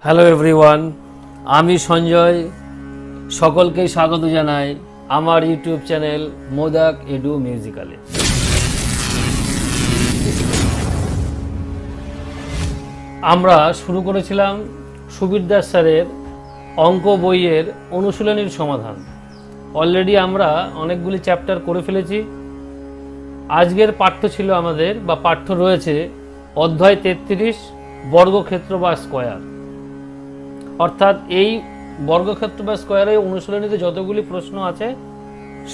Hello everyone, আমি সঞ্জয়। সকলকে স্বাগত জানাই আমার ইউটিউব চ্যানেল মোদাক এডু মিউজিক্যালে। আমরা শুরু করেছিলাম সুবীর দাস স্যারের অঙ্ক বইয়ের অনুশীলনীর সমাধান। অলরেডি আমরা অনেকগুলি চ্যাপ্টার করে ফেলেছি। আজকের পাঠ্য ছিল আমাদের বা পাঠ্য রয়েছে অধ্যায় 33 বর্গক্ষেত্র বা স্কয়ার। অর্থাৎ এই বর্গক্ষেত্র বা স্কয়ারে অনুশীলনীতে যতগুলি প্রশ্ন আছে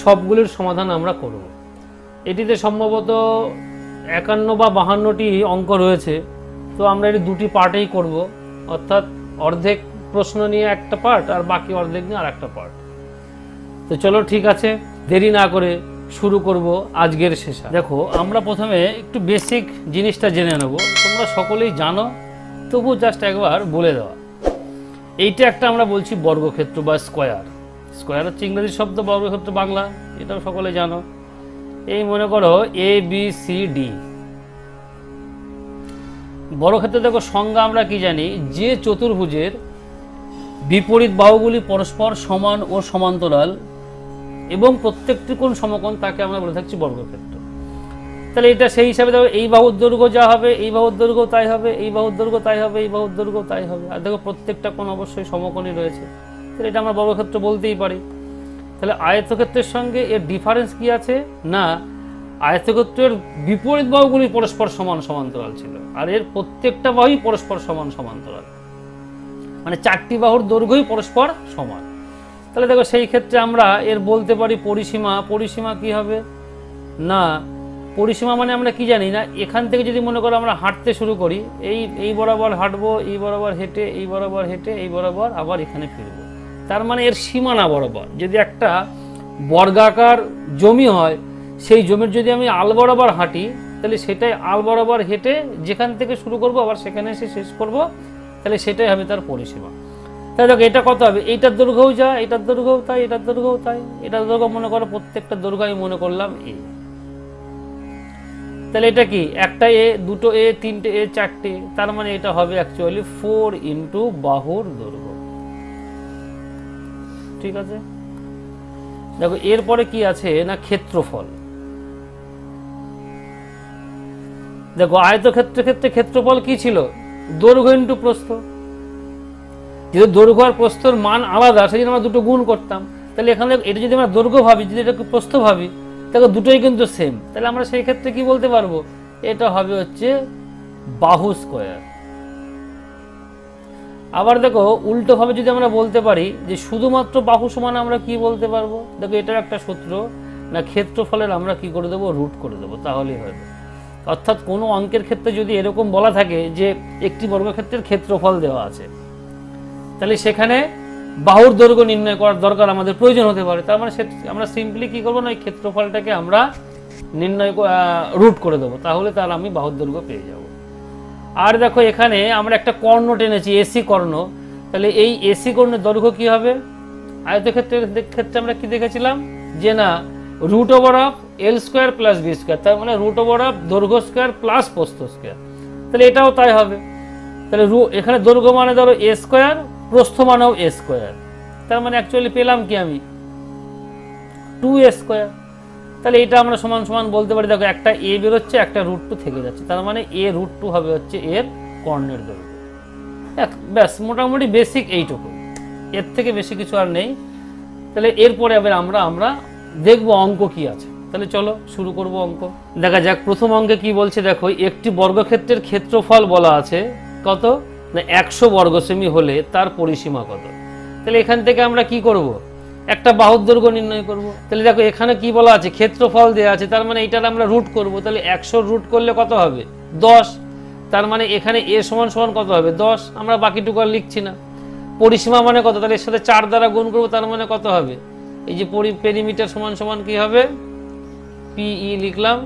সবগুলির সমাধান আমরা করব। এটিতে সম্ভবত 51 বা 52টি অঙ্ক রয়েছে। তো আমরা এটি দুটি পার্টেই করব, অর্থাৎ অর্ধেক প্রশ্ন নিয়ে একটা পার্ট আর বাকি অর্ধেক নিয়ে আর একটা পার্ট। তো চলো ঠিক আছে, দেরি না করে শুরু করব আজকের সেশন। দেখো, আমরা প্রথমে একটু বেসিক জিনিসটা জেনে নেব। তোমরা সকলেই জানো, তবু জাস্ট একবার বলে দেওয়া। এইটা একটা আমরা বলছি বর্গক্ষেত্র বা স্কয়ার। স্কয়ার হচ্ছে ইংরেজি শব্দ, বর্গক্ষেত্র বাংলা, এটাও সকলে জানো। এই মনে করো এ বি সি ডি। বর্গক্ষেত্রে দেখো সংজ্ঞা আমরা কি জানি, যে চতুর্ভুজের বিপরীত বাহুগুলি পরস্পর সমান ও সমান্তরাল এবং প্রত্যেকটি কোণ সমকোণ, তাকে আমরা বলে থাকছি বর্গক্ষেত্র। তাহলে এটা সেই হিসাবে দেখো, এই বাহুর দৈর্ঘ্য যা হবে এই বাহুর দৈর্ঘ্য তাই হবে, এই বাহুর দৈর্ঘ্য তাই হবে, এই বাহুর দৈর্ঘ্য তাই হবে। আর দেখো প্রত্যেকটা কোণ অবশ্যই সমকোণই রয়েছে, তাহলে এটা আমরা বর্গক্ষেত্র বলতেই পারি। তাহলে আয়তক্ষেত্রের সঙ্গে এর ডিফারেন্স কি আছে না, আয়তক্ষেত্রের বিপরীত বাহুগুলি পরস্পর সমান সমান্তরাল ছিল, আর এর প্রত্যেকটা বাহুই পরস্পর সমান সমান্তরাল, মানে চারটি বাহুর দৈর্ঘ্যই পরস্পর সমান। তাহলে দেখো সেই ক্ষেত্রে আমরা এর বলতে পারি পরিসীমা। পরিসীমা কি হবে না, পরিসীমা মানে আমরা কি জানি না, এখান থেকে যদি মনে করো আমরা হাঁটতে শুরু করি, এই বরাবর হাঁটবো, এই বরাবর হেঁটে, এই বরাবর হেঁটে, এই বরাবর আবার এখানে ফিরবো, তার মানে এর সীমানা বরাবর যদি একটা বর্গাকার জমি হয়, সেই জমির যদি আমি আল বরাবর হাঁটি, তাহলে সেটাই আল বরাবর হেঁটে যেখান থেকে শুরু করব আবার সেখানে এসে শেষ করব, তাহলে সেটাই হবে তার পরিসীমা। তাই দেখো এটা কত হবে, এইটার দৈর্ঘ্যও যা, এটার দৈর্ঘ্যও তাই, এটার দৈর্ঘ্যও তাই, এটার দৈর্ঘ্য মনে করো প্রত্যেকটা দৈর্ঘ্য আমি মনে করলাম এ। তাহলে এটা কি, একটা এ, দুটো এ, তিনটে এ, চারটে, তার মানে এটা হবে অ্যাকচুয়ালি 4 ইন্টু বাহুর দৈর্ঘ্য। ঠিক আছে, দেখো এরপরে কি আছে না, ক্ষেত্রফল। দেখো আয়তক্ষেত্রের ক্ষেত্রে ক্ষেত্রফল কি ছিল, দৈর্ঘ্য ইন্টু প্রস্থ। যদি দৈর্ঘ্য আর প্রস্থর মান আলাদা, সেই জন্য আমরা দুটো গুণ করতাম। তাহলে এখানে এটা যদি আমরা দৈর্ঘ্য ভাবি, যদি এটাকে প্রস্থ ভাবি, দেখো দুটোই কিন্তু সেম। তাহলে আমরা সেই ক্ষেত্রে কি বলতে পারবো, এটা হবে হচ্ছে বাহু স্কয়ার। আবার দেখো উল্টো ভাবে যদি আমরা বলতে পারি যে শুধুমাত্র বাহু সমান, আমরা কি বলতে পারবো, দেখো এটার একটা সূত্র না, ক্ষেত্রফলের আমরা কি করে দেবো, রুট করে দেবো, তাহলেই হবে। অর্থাৎ কোনো অঙ্কের ক্ষেত্রে যদি এরকম বলা থাকে যে একটি বর্গক্ষেত্রের ক্ষেত্রফল দেওয়া আছে, তাহলে সেখানে বাহুর দৈর্ঘ্য নির্ণয় করার দরকার আমাদের প্রয়োজন হতে পারে। তার মানে আমরা সিম্পলি কি করবো না, এই ক্ষেত্রফলটাকে আমরা রুট করে দেবো, তাহলে তার আমি বাহুর দৈর্ঘ্য পেয়ে যাব। আর দেখো এখানে আমরা একটা কর্ণ টেনেছি, এসি কর্ণ। তাহলে এই এসি কর্ণের দৈর্ঘ্য কি হবে, আয়তক্ষেত্রের ক্ষেত্রে আমরা কি দেখেছিলাম যে না, root over of L square plus B square, তার মানে রুট ওভার অফ দৈর্ঘ্য স্কোয়ার প্লাস প্রস্থ স্কোয়ার। তাহলে এটাও তাই হবে। তাহলে এখানে দৈর্ঘ্য মানে ধরো এ স্কোয়ার, প্রস্থ মানেও এ স্কোয়ার, তার মানে অ্যাকচুয়ালি পেলাম কি আমি 2a স্কোয়ার। তাহলে এটা আমরা সমান সমান বলতে পারি, দেখো একটা এ বেরোচ্ছে, একটা √2 থেকে যাচ্ছে, তার মানে এ √2 হবে হচ্ছে এর কর্ণের দৈর্ঘ্য। ব্যাস, মোটামুটি বেসিক এইটুকু, এর থেকে বেশি কিছু আর নেই। তাহলে এরপরে আবার আমরা দেখবো অঙ্ক কি আছে। তাহলে চলো শুরু করব অঙ্ক, দেখা যাক প্রথম অঙ্কে কি বলছে। দেখো একটি বর্গক্ষেত্রের ক্ষেত্রফল বলা আছে কত না, 100 বর্গ সেমি হলে তার পরিসীমা কত। তাহলে এখান থেকে আমরা কি করব, একটা বাহুর দৈর্ঘ্য নির্ণয় করব। তাহলে দেখো এখানে কি বলা আছে, ক্ষেত্রফল দেওয়া আছে, তার মানে এইটার আমরা রুট করব। তাহলে 100 রুট করলে কত হবে 10, তার মানে এখানে এ সমান সমান কত হবে 10, আমরা বাকিটুকু আর লিখছি না। পরিসীমা মানে কত, তাহলে এর সাথে 4 দ্বারা গুণ করব, তার মানে কত হবে, এই যে পেরিমিটার সমান সমান কি হবে পিই লিখলাম,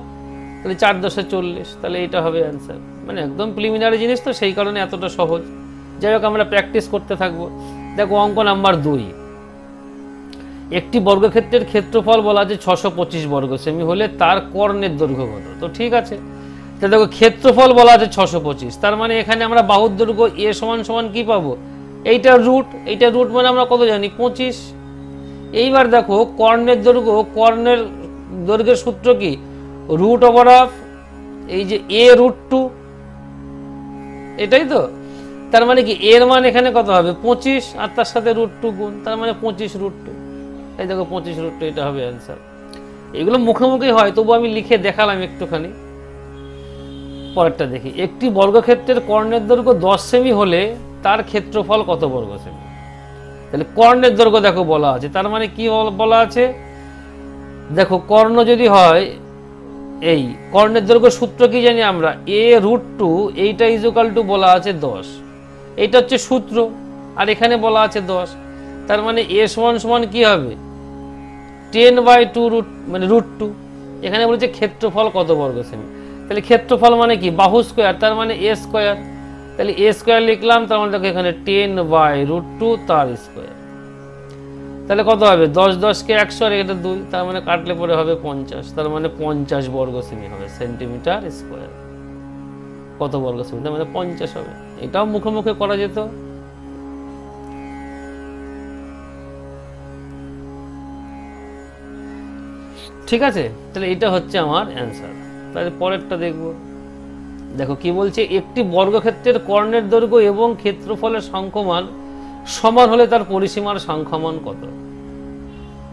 তাহলে 4 × 10 = 40, তাহলে এটা হবে অ্যান্সার। মানে একদম প্রিলিমিনারি জিনিস তো, সেই কারণে এতটা সহজ। যাই হোক আমরা প্র্যাকটিস করতে থাকবো। দেখো অঙ্ক নাম্বার 2, একটি বর্গক্ষেত্রের ক্ষেত্রফল বলা আছে 625 বর্গ সেমি হলে তার কর্ণের দৈর্ঘ্য কত। তো ঠিক আছে, তো দেখো ক্ষেত্রফল বলা আছে 625, তার মানে এখানে আমরা বাহুর দৈর্ঘ্য এ সমান সমান কি পাবো, এইটা রুট মানে আমরা কত জানি 25। এইবার দেখো কর্ণের দৈর্ঘ্যের সূত্র কি, রুট ওভার অফ এই যে a √2, এটাই তো। তার মানে কি এর মান এখানে কত হবে 25 আর তার সাথে √2 গুণ, তার মানে 25 √2। এই দেখো 25 √2, এটা হবে অ্যান্সার। এগুলো মুখোমুখি হয়, তবু আমি লিখে দেখালাম একটুখানি। পরেরটা দেখি, একটি বর্গক্ষেত্রের কর্ণের দৈর্ঘ্য 10 সেমি হলে তার ক্ষেত্রফল কত বর্গ সেমি। তাহলে কর্ণের দৈর্ঘ্য দেখো বলা আছে, তার মানে কি বলা আছে, দেখো কর্ণ যদি হয়, এই কর্ণের দৈর্ঘ্য সূত্র কি জানি আমরা, a √2, এইটা ইকুয়াল টু বলা আছে 10, এইটা হচ্ছে সূত্র, আর এখানে বলা আছে 10, তার মানে a সমান সমান কি হবে 10/2 মানে √2। এখানে বলেছে ক্ষেত্রফল কত বর্গ সেমি, তাহলে ক্ষেত্রফল মানে কি বাহু স্কয়ার, তার মানে a স্কয়ার, তাহলে a স্কয়ার লিখলাম, তার মানে দেখো এখানে 10/√2 তার স্কয়ার। তাহলে কত হবে 10 10 কে 100 আর এটা 2, তার মানে কাটলে পরে হবে 50, তার মানে 50 বর্গ সেমি হবে সেন্টিমিটার স্কয়ার। কত বর্গ সেমি, তার মানে 50 হবে। এটাও মুখোমুখি করা যেত। ঠিক আছে, তাহলে এটা হচ্ছে আমার অ্যান্সার। তাহলে পরেরটা দেখব, দেখো কি বলছে, একটি বর্গক্ষেত্রের কর্ণের দৈর্ঘ্য এবং ক্ষেত্রফলের সংখ্যমান সমান হলে তার পরিসীমার সংখ্যমান কত।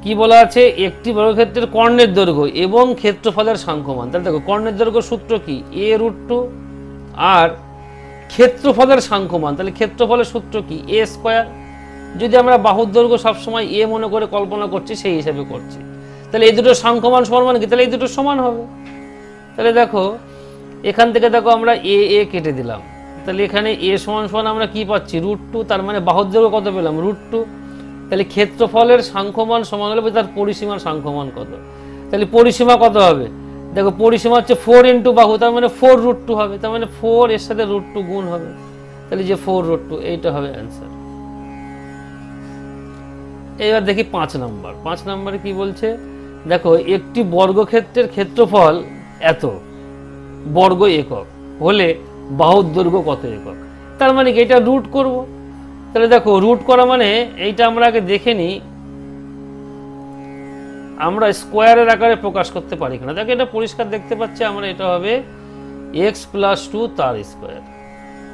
কি বলা আছে, একটি বর্গক্ষেত্রের কর্ণের দৈর্ঘ্য এবং ক্ষেত্রফলের সংখ্যমান। তাহলে দেখো কর্ণের দৈর্ঘ্য সূত্র কি a √2 আর ক্ষেত্রফলের সংখ্যমান, তাহলে ক্ষেত্রফলের সূত্র কি a স্কয়ার। যদি আমরা বাহুর দৈর্ঘ্য সবসময় a মনে করে কল্পনা করছি, সেই হিসাবে করছি, তাহলে এই দুটো সংখ্যমান সমান কি, তাহলে এই দুটো সমান হবে। তাহলে দেখো এখান থেকে দেখো আমরা a কেটে দিলাম, তাহলে এখানে a সমান সমান আমরা কি পাচ্ছি √2, তার মানে বাহুর দৈর্ঘ্য কত পেলাম √2। তাহলে ক্ষেত্রফলের সংখ্যমান সমান হলে তার পরিসীমার সংখ্যমান কত, তাহলে পরিসীমা কত হবে, দেখো পরিসীমা হচ্ছে 4 ইন্টু বাহু, তার মানে 4 √2 হবে, তার মানে 4 এর সাথে √2 গুণ হবে, তাহলে যে 4 √2, এইটা হবে অ্যান্সার। এবার দেখি 5 নম্বরে কি বলছে, দেখো একটি বর্গক্ষেত্রের ক্ষেত্রফল এত বর্গ একক হলে বাহুর দৈর্ঘ্য কত একক। তার মানে কি এটা রুট করব, তাহলে দেখো রুট করা মানে এইটা আমরা আগে দেখে নিই আমরা স্কোয়ারের আকারে প্রকাশ করতে পারি কিনা। দেখো এটা পরিষ্কার দেখতে পাচ্ছি আমরা, এটা হবে x + 2 তার স্কোয়ার।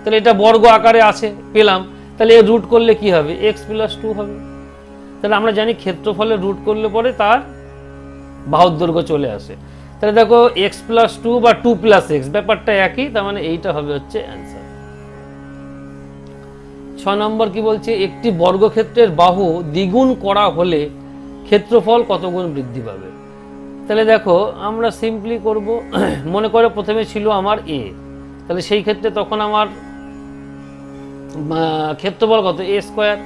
তাহলে এটা বর্গ আকারে আছে পেলাম, তাহলে এর রুট করলে কি হবে x + 2 হবে। তাহলে আমরা জানি ক্ষেত্রফলের রুট করলে পরে তার বাহুর দৈর্ঘ্য চলে আসে। তাহলে দেখো x + 2 বা 2 + x ব্যাপারটা একই, তার মানে এইটা হবে হচ্ছে অ্যান্সার। 6 নম্বর কি বলছে, একটি বর্গক্ষেত্রের বাহু দ্বিগুণ করা হলে ক্ষেত্রফল কত গুণ বৃদ্ধি পাবে। তাহলে দেখো আমরা সিম্পলি করব, মনে করে প্রথমে ছিল আমার a, তাহলে সেই ক্ষেত্রে তখন আমার ক্ষেত্রফল কত a স্কয়ার,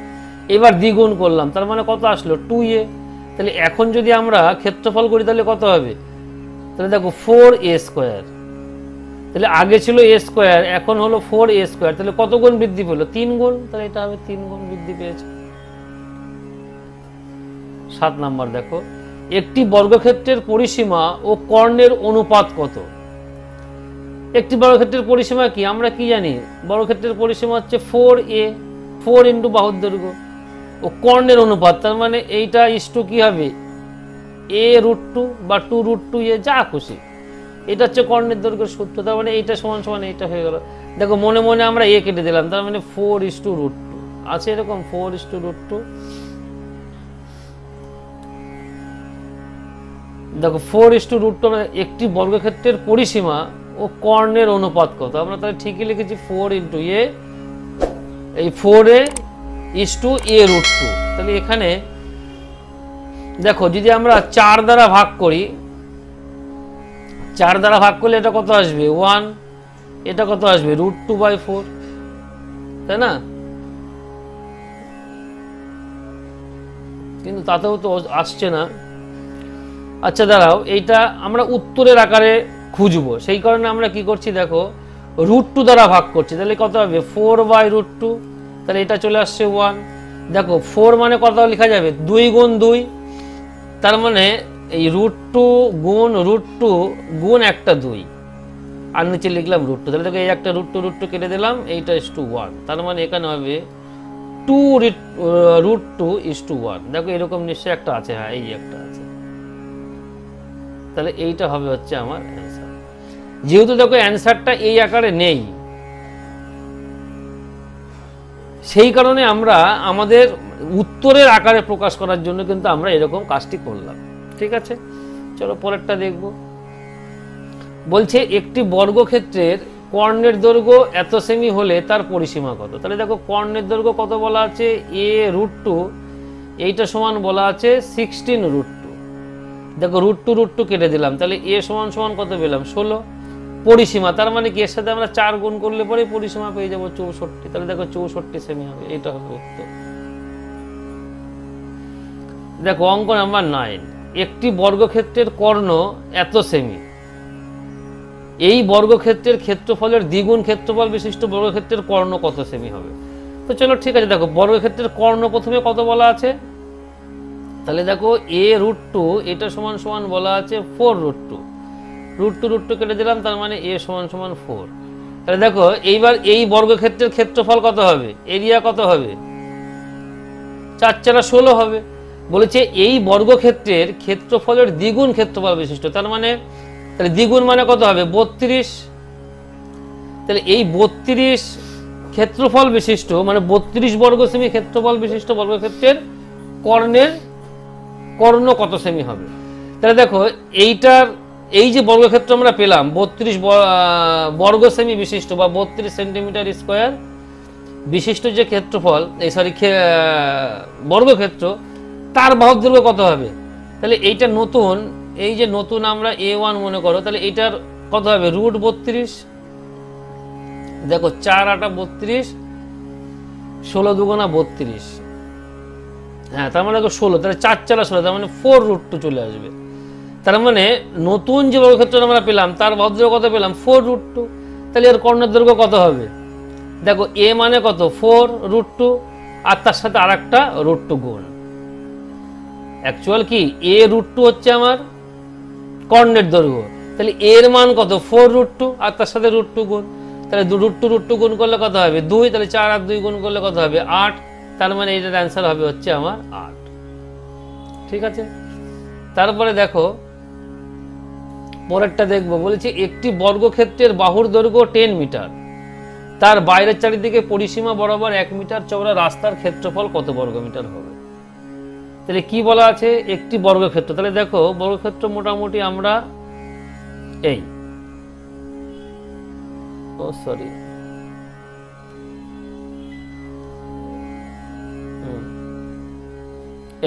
এবার দ্বিগুণ করলাম, তার মানে কত আসলো 2a। তাহলে এখন যদি আমরা ক্ষেত্রফল করি তাহলে কত হবে, তাহলে দেখো 4a স্কয়ার, তাহলে আগে ছিল a স্কয়ার, এখন হলো 4a স্কয়ার, তাহলে কত গুণ বৃদ্ধি পেলো 3 গুণ, তাহলে এটা হবে 3 গুণ বৃদ্ধি পেয়েছে। 7 নম্বর দেখো, একটি বর্গক্ষেত্রের পরিসীমা ও কর্ণের অনুপাত কত। একটি বর্গক্ষেত্রের পরিসীমা কি আমরা কি জানি, বর্গক্ষেত্রের পরিসীমা হচ্ছে 4a, 4 ইন্টু বাহুর দৈর্ঘ্য, ও কর্ণের অনুপাত, তার মানে এইটা ইস্টু কি হবে a √2 বা 2 √2a, যা খুশি, এটা হচ্ছে কর্ণের দৈর্ঘ্যের সূত্র, তার মানে এইটা সমান সমান এইটা হয়ে গেল। দেখো মনে মনে আমরা a কেটে দিলাম, তার মানে 4:√2 আছে, এরকম 4:√2। দেখো 4:√2 মানে একটি বর্গক্ষেত্রের পরিসীমা ও কর্ণের অনুপাত কত, আমরা তাহলে ঠিকই লিখেছি 4 × a, এই 4a = a √2। তাহলে এখানে দেখো যদি আমরা 4 দ্বারা ভাগ করি, 4 দ্বারা ভাগ করলে এটা কত আসবে 1, এটা কত আসবে √2/4, তাই না, কিন্তু তাতেও তো আসছে না। আচ্ছা দাঁড়াও, এইটা আমরা উত্তরের আকারে খুঁজবো, সেই কারণে আমরা কি করছি, দেখো √2 দ্বারা ভাগ করছি, তাহলে কত হবে 4/√2, তাহলে এটা চলে আসছে 1। দেখো 4 মানে কত লেখা যাবে 2 গুণ 2, তার মানে এই √2 গুণ √2 গুণ একটা 2, আর নিচে লিখলাম √2। তাহলে দেখো এই একটা √2 কেটে দিলাম, এইটা *1, তার মানে এখানে হবে 2√2:1। দেখো এরকম নিশ্চয়ই একটা আছে, হ্যাঁ এই একটা আছে, তাহলে এইটা হবে হচ্ছে আমার অ্যান্সার। যেহেতু দেখো অ্যান্সারটা এই আকারে নেই, সেই কারণে আমরা আমাদের উত্তরের আকারে প্রকাশ করার জন্য কিন্তু আমরা এরকম কাজটি করলাম। ঠিক আছে, চলো পরেরটা দেখব। বলছে একটি বর্গক্ষেত্রের কর্ণের দৈর্ঘ্য এত সেমি হলে তার পরিসীমা কত। তাহলে দেখো কর্ণের দৈর্ঘ্য কত বলা আছে, a√2, এইটা সমান বলা আছে 16√2। দেখো √2 কেটে দিলাম, তাহলে a সমান সমান কত পেলাম, 16। পরিসীমা তার মানে কি, এর সাথে আমরা 4 গুণ করলে পরে পরিসীমা পেয়ে যাবো 64। তাহলে দেখো 64 সেমি হবে, এটা হবে উত্তর। দেখো অঙ্ক নাম্বার 9, একটি বর্গক্ষেত্রের কর্ণ এত সেমি, এই বর্গক্ষেত্রের ক্ষেত্রফলের দ্বিগুণ ক্ষেত্রফল বিশিষ্ট বর্গক্ষেত্রের কর্ণ কত সেমি হবে। তো চলো ঠিক আছে, দেখো বর্গক্ষেত্রের কর্ণ প্রথমে কত বলা আছে, তাহলে দেখো a√2 এটা সমান সমান বলা আছে 4√2। √2 কেটে দিলাম, তার মানে a সমান সমান 4। তাহলে দেখো এইবার এই বর্গক্ষেত্রের ক্ষেত্রফল কত হবে, এরিয়া কত হবে, 4×4 16 হবে। বলেছে এই বর্গক্ষেত্রের ক্ষেত্রফলের দ্বিগুণ ক্ষেত্রফল বিশিষ্ট, তার মানে তাহলে দ্বিগুণ মানে কত হবে, 32। তাহলে এই 32 ক্ষেত্রফল বিশিষ্ট মানে 32 বর্গ সেমি ক্ষেত্রফল বিশিষ্ট বর্গক্ষেত্রের কর্ণের কর্ণ কত সেমি হবে। তাহলে দেখো এইটার এই যে বর্গক্ষেত্র আমরা পেলাম 32 বর্গ সেমি বিশিষ্ট বা 32 সেন্টিমিটার স্কোয়ার বিশিষ্ট যে ক্ষেত্রফল, এই সরি বর্গক্ষেত্র, তার বাহুর দৈর্ঘ্য কত হবে। তাহলে এইটা নতুন, এই যে নতুন আমরা a1 মনে করো, তাহলে এটার কত হবে, √32। দেখো 4×8 32, 16×2 32, হ্যাঁ তার মানে দেখো 16, তাহলে 4×4 16, তার মানে 4√2 চলে আসবে। তার মানে নতুন যে বর্গক্ষেত্র আমরা পেলাম তার বাহুর দৈর্ঘ্য কত পেলাম, 4√2। তাহলে এর কর্ণের দৈর্ঘ্য কত হবে, দেখো a মানে কত 4√2, আর তার সাথে আর একটা √2 গুণ। অ্যাকচুয়াল কি a√2 হচ্ছে আমার কর্ণের দৈর্ঘ্য, তাহলে এর মান কত 4√2 আর তার সাথে √2 গুণ। তাহলে √2 গুণ করলে কত হবে 2, তাহলে 4 আর 2 গুণ করলে কত হবে 8। তার মানে এটার অ্যান্সার হবে হচ্ছে আমার 8। ঠিক আছে, তারপরে দেখো পরেরটা দেখবো। বলেছি একটি বর্গক্ষেত্রের বাহুর দৈর্ঘ্য 10 মিটার, তার বাইরের চারিদিকে পরিসীমা বরাবর 1 মিটার চওড়া রাস্তার ক্ষেত্রফল কত বর্গমিটার হবে। তাহলে কি বলা আছে, একটি বর্গক্ষেত্র, তাহলে দেখো বর্গক্ষেত্র মোটামুটি আমরা এই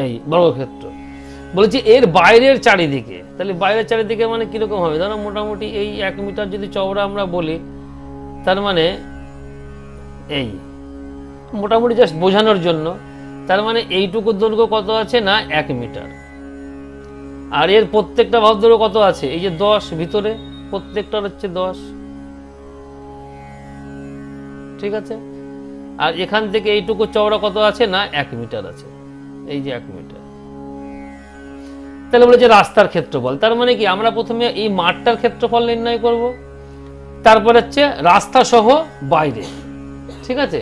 এই বর্গক্ষেত্র বলেছি এর বাইরের চারিদিকে, তাহলে বাইরের চারিদিকে মানে কিরকম হবে, ধরো মোটামুটি এই 1 মিটার যদি চওড়া আমরা বলি, তার মানে এই মোটামুটি জাস্ট বোঝানোর জন্য, তার মানে এইটুকুর দৈর্ঘ্য কত আছে না 1 মিটার, আর এর প্রত্যেকটা বাহুর দৈর্ঘ্য কত আছে, এই যে 10 ভিতরে প্রত্যেকটার হচ্ছে 10। ঠিক আছে, আর এখান থেকে এইটুকু চওড়া কত আছে না 1 মিটার আছে, এই যে 1 মিটার। তাহলে বলে যে রাস্তার ক্ষেত্রফল, তার মানে কি আমরা প্রথমে এই মাঠটার ক্ষেত্রফল নির্ণয় করব, তারপর হচ্ছে রাস্তা সহ বাইরে। ঠিক আছে,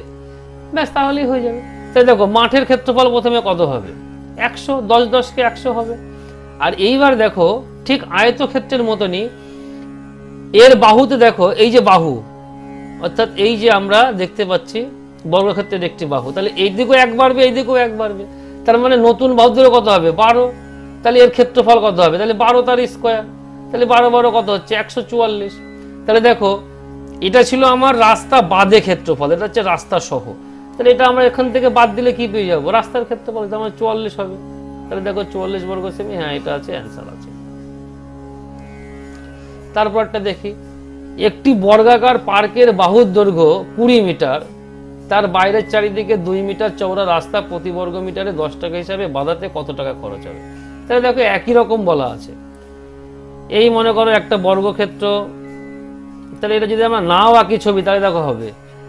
ব্যাস তাহলেই হয়ে যাবে। তাই দেখো মাঠের ক্ষেত্রফল প্রথমে কত হবে, 100, 10 10 × 100 হবে। আর এইবার দেখো ঠিক আয়তক্ষেত্রের মতনই এর বাহুতে দেখো এই যে বাহু, অর্থাৎ এই যে আমরা দেখতে পাচ্ছি বর্গক্ষেত্রের একটি বাহু, তাহলে এই দিকেও 1 বাড়বে, এই দিকেও 1 বাড়বে, তার মানে নতুন বাহুর দৈর্ঘ্য কত হবে 12। তাহলে এর ক্ষেত্রফল কত হবে, তাহলে 12 তার স্কোয়ার, তাহলে 12 12 কত হচ্ছে 144। তাহলে দেখো এটা ছিল আমার রাস্তা বাদে ক্ষেত্রফল, এটা হচ্ছে রাস্তা সহ, তাহলে এটা আমরা এখান থেকে বাদ দিলে কি পেয়ে যাবো, রাস্তার ক্ষেত্রফল, এটা আমার 44 হবে। তাহলে দেখো 44 বর্গ সেমি, হ্যাঁ এটা আছে, অ্যান্সার আছে। তারপরটা দেখি, একটি বর্গাকার পার্কের বাহুর দৈর্ঘ্য 20 মিটার, তার বাইরের চারিদিকে 2 মিটার চওড়া রাস্তা প্রতি বর্গ মিটারে 10 টাকা হিসাবে বাঁধাতে কত টাকা খরচ হবে। তাহলে দেখো একই রকম বলা আছে, এই মনে করো একটা বর্গক্ষেত্র, তাহলে এটা যদি আমরা নাও আঁকি ছবি তাহলে দেখো হবে।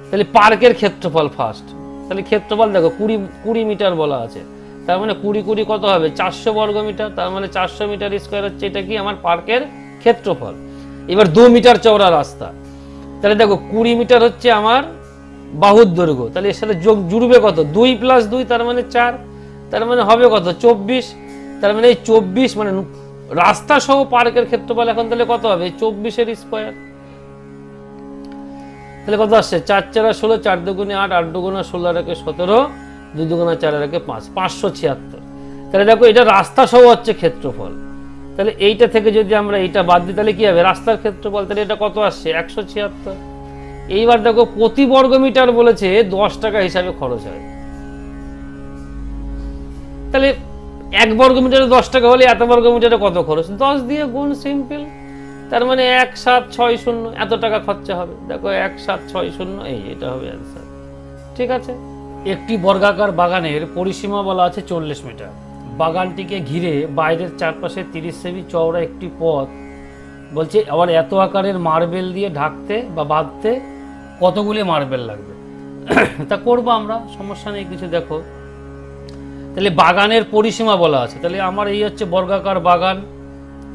তাহলে পার্কের ক্ষেত্রফল ফার্স্ট, তাহলে ক্ষেত্রফল দেখো 20 মিটার বলা আছে, তার মানে 20 কত হবে 400 বর্গ মিটার, তার মানে 400 মিটার স্কোয়ার হচ্ছে এটা কি আমার পার্কের ক্ষেত্রফল। এবার 2 মিটার চওড়া রাস্তা, তাহলে দেখো 20 মিটার হচ্ছে আমার বাহুর দৈর্ঘ্য, তাহলে এর সাথে যোগ জুড়বে কত, 2 + 2 তার মানে 4, তার মানে হবে কত 24, তার মানে এই 24 মানে রাস্তা সহ পার্কের ক্ষেত্রফল এখন তাহলে কত হবে 24 এর স্কয়ার। তাহলে কত আসছে 4 × 4 = 16, 4 × 2 = 8, 8 × 2 = 16 আর 17, 2 × 2 = 4 আর 5, 576। তাহলে দেখো এটা রাস্তা সহ হচ্ছে ক্ষেত্রফল। তাহলে এইটা থেকে যদি আমরা এইটা বাদ দিই তাহলে কি হবে রাস্তার ক্ষেত্রফল, তাহলে এটা কত আসছে 176। এইবার দেখো প্রতি বর্গ মিটার বলেছে 10 টাকা হিসাবে খরচ হয়, তাহলে 1 বর্গ মিটারে 10 টাকা হলে এত বর্গ মিটারে কত খরচ, 10 দিয়ে গুণ, সিম্পল। তার মানে 1760 এত টাকা খরচা হবে। দেখো 1760, এই এটা হবে অ্যান্সার। ঠিক আছে, একটি বর্গাকার বাগানের পরিসীমা বলা আছে 40 মিটার। বাগানটিকে ঘিরে বাইরের চারপাশে 30 সেমি চওড়া একটি পথ বলছে, আবার এত আকারের মার্বেল দিয়ে ঢাকতে বা বাঁধতে কতগুলি মার্বেল লাগবে। তা করবো আমরা, সমস্যা নেই কিছু। দেখো তাহলে বাগানের পরিসীমা বলা আছে, তাহলে আমার এই হচ্ছে বর্গাকার বাগান,